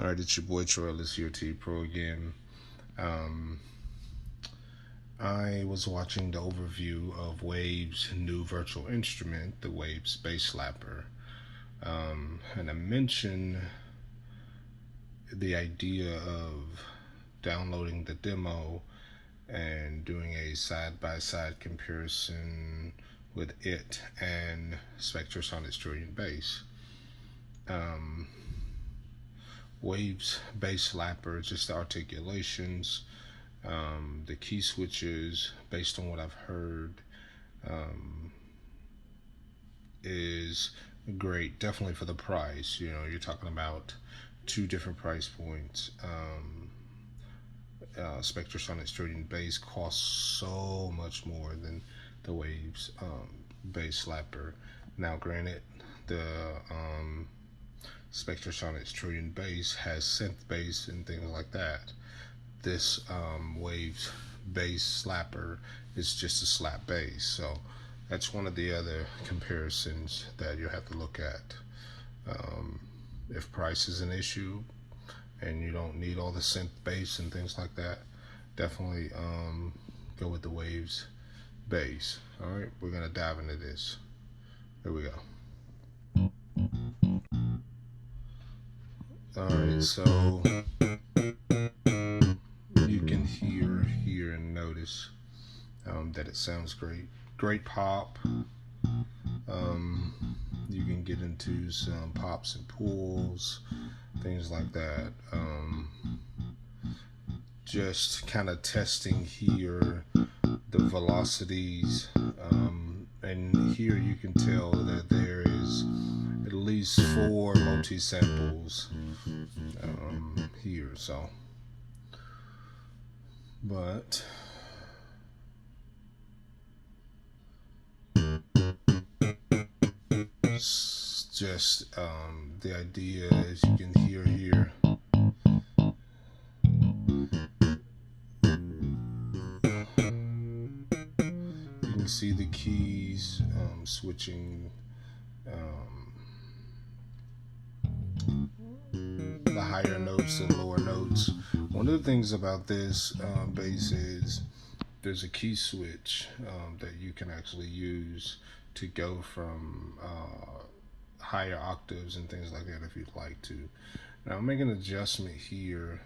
All right, it's your boy Troy, this here T Pro again. I was watching the overview of Wave's new virtual instrument, the Wave's Bass Slapper, and I mentioned the idea of downloading the demo and doing a side-by-side comparison with it and Spectrasonics Trilian bass. Wave's bass slapper, just the articulations, the key switches, based on what I've heard, is great. Definitely for the price. You know, you're talking about two different price points. Spectrasonics Trilian bass costs so much more than the Wave's bass slapper. Now, granted, the Spectrasonics Trilian bass has synth bass and things like that. This Wave's bass slapper is just a slap bass, so that's one of the other comparisons that you have to look at. If price is an issue and you don't need all the synth bass and things like that, definitely go with the Wave's bass. All right, we're gonna dive into this. Here we go. Alright, so you can hear and notice that it sounds great. Great pop. You can get into some pops and pulls, things like that. Just kind of testing here the velocities, and here you can tell that there is at least 4 multi-samples here, so but it's just the idea, as you can hear here, you can see the keys switching, the higher notes and lower notes. One of the things about this bass is there's a key switch that you can actually use to go from higher octaves and things like that if you'd like to. Now I'll make an adjustment here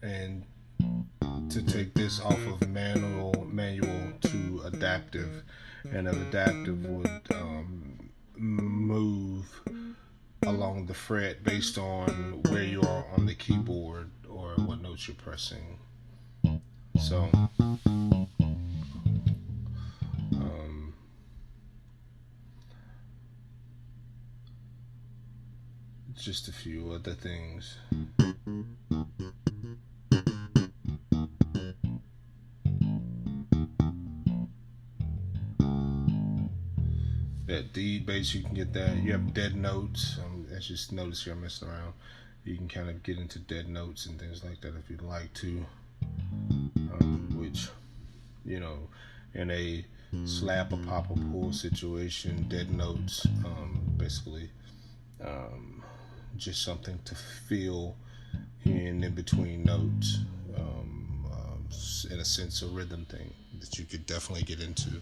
and to take this off of manual to adaptive, and adaptive would move along the fret based on where you are on the keyboard or what notes you're pressing. So just a few other things. That D bass, you can get that. You have dead notes. I just noticed here I'm messing around. You can kind of get into dead notes and things like that if you'd like to, which, you know, in a slap or pop or pull situation, dead notes, basically just something to feel in between notes, in a sense, a rhythm thing that you could definitely get into.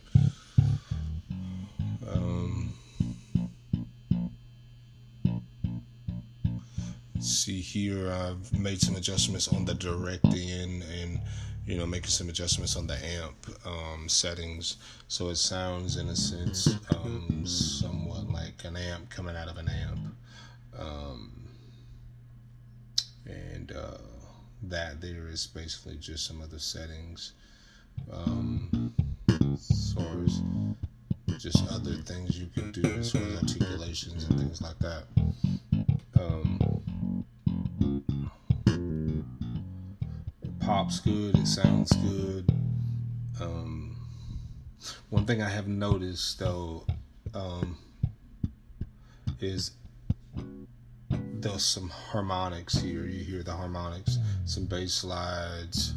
See here, I've made some adjustments on the direct end, and you know, making some adjustments on the amp settings, so it sounds in a sense somewhat like an amp coming out of an amp, and that there is basically just some other settings as far as just other things you can do as far as articulations and things like that. It pops good, it sounds good. One thing I have noticed though is there's some harmonics here. You hear the harmonics, some bass slides.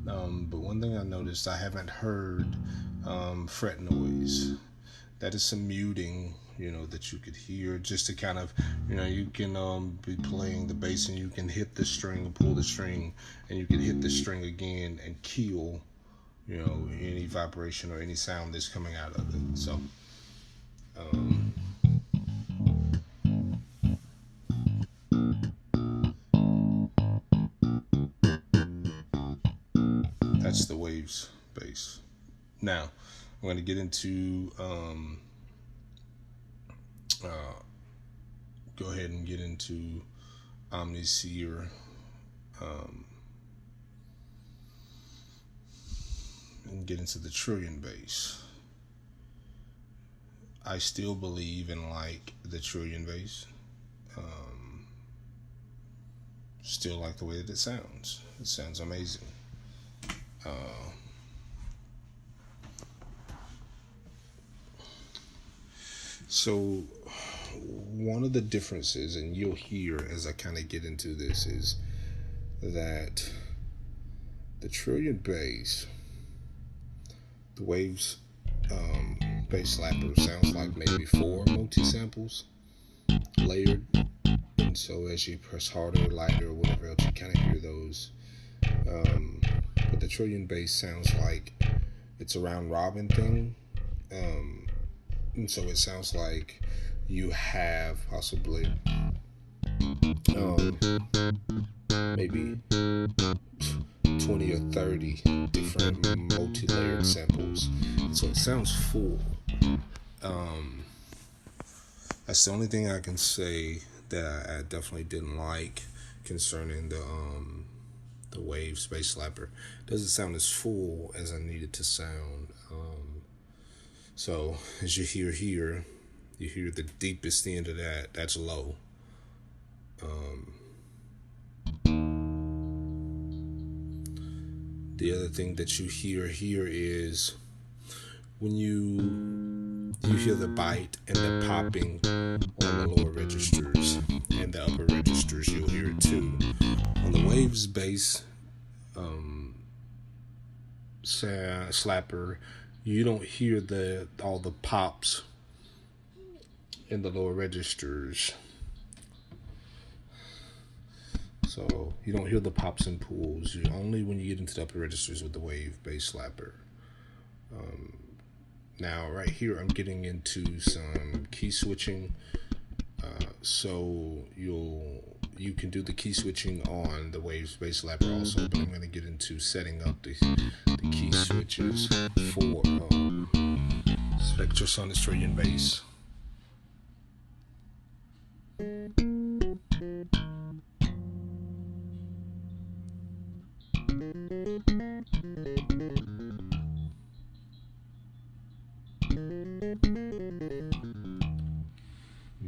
But one thing I noticed, I haven't heard fret noise. That is some muting that you could hear, just to kind of, you can be playing the bass and you can hit the string and pull the string, and you can hit the string again and kill, any vibration or any sound that's coming out of it. So, that's the Waves bass. Now, I'm going to get into go ahead and get into Omnisphere, and get into the Trilian bass. I still believe and like the Trilian bass. Still like the way that it sounds. It sounds amazing. So one of the differences, and you'll hear as I kind of get into this, is that the Trilian bass, the Waves bass slapper, sounds like maybe 4 multi-samples layered, and so as you press harder, lighter, or whatever else, you kind of hear those. But the Trilian bass sounds like it's a round robin thing, and so it sounds like you have possibly maybe 20 or 30 different multi-layered samples, so it sounds full. That's the only thing I can say that I definitely didn't like concerning the Waves bass slapper. It doesn't sound as full as I need it to sound. So as you hear here, you hear the deepest end of that. That's low. The other thing that you hear here is when you hear the bite and the popping on the lower registers and the upper registers, you'll hear it too. On the Waves bass slapper, you don't hear all the pops in the lower registers. So you don't hear the pops and pulls. Only when you get into the upper registers with the Wave bass slapper. Now right here I'm getting into some key switching. So you can do the key switching on the Waves bass slapper also, but I'm going to get into setting up the key switches for Spectrasonics Trilian bass.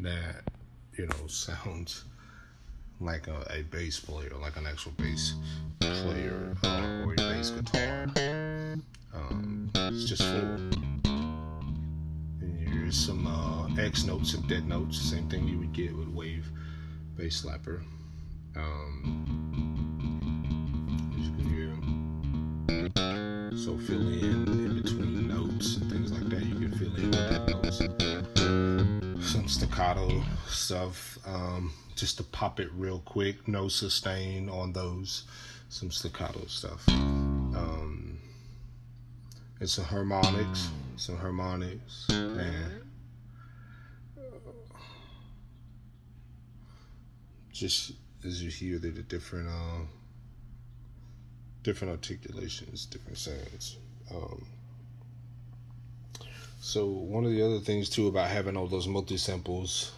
That sounds like a bass player, like an actual bass player, or a bass guitar. It's just full. And here's some X notes and dead notes, same thing you would get with Wave bass slapper. As you can hear, so fill in between notes and things like that. You can fill in with dead notes. Some staccato stuff, just to pop it real quick, no sustain on those, some staccato stuff. And some harmonics, and just as you hear the different articulations, different sounds. So one of the other things too about having all those multi-samples,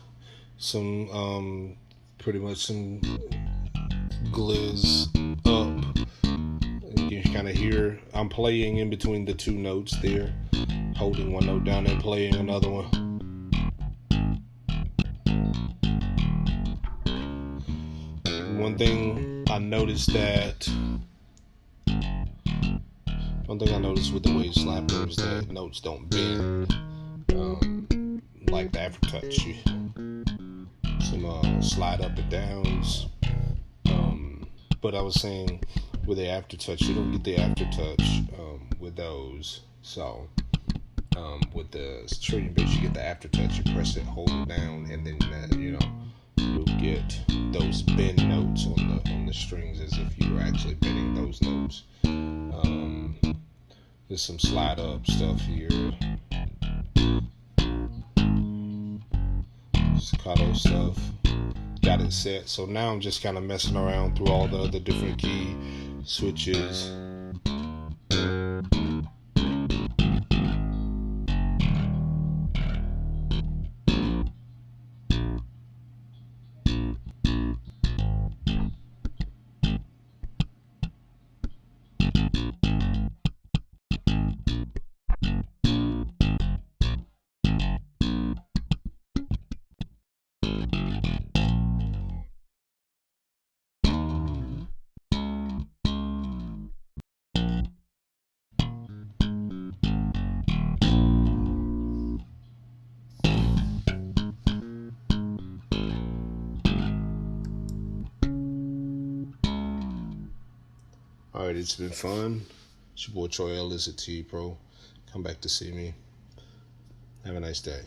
some pretty much some glizz up. You can kind of hear I'm playing in between the two notes there, holding one note down and playing another one. One thing I noticed with the Wave slapper is that notes don't bend like the aftertouch. Some slide up and downs. But I was saying with the aftertouch, you don't get the aftertouch with those. So with the Trilian bass, you get the aftertouch. You press it, hold it down, and then you'll get those bend notes on the strings as if you were actually bending those notes. There's some slide up stuff here, staccato stuff. Got it set. So now I'm just kind of messing around through all the other different key switches. Alright, it's been fun. It's your boy Troy Ellis at T Pro. Come back to see me. Have a nice day.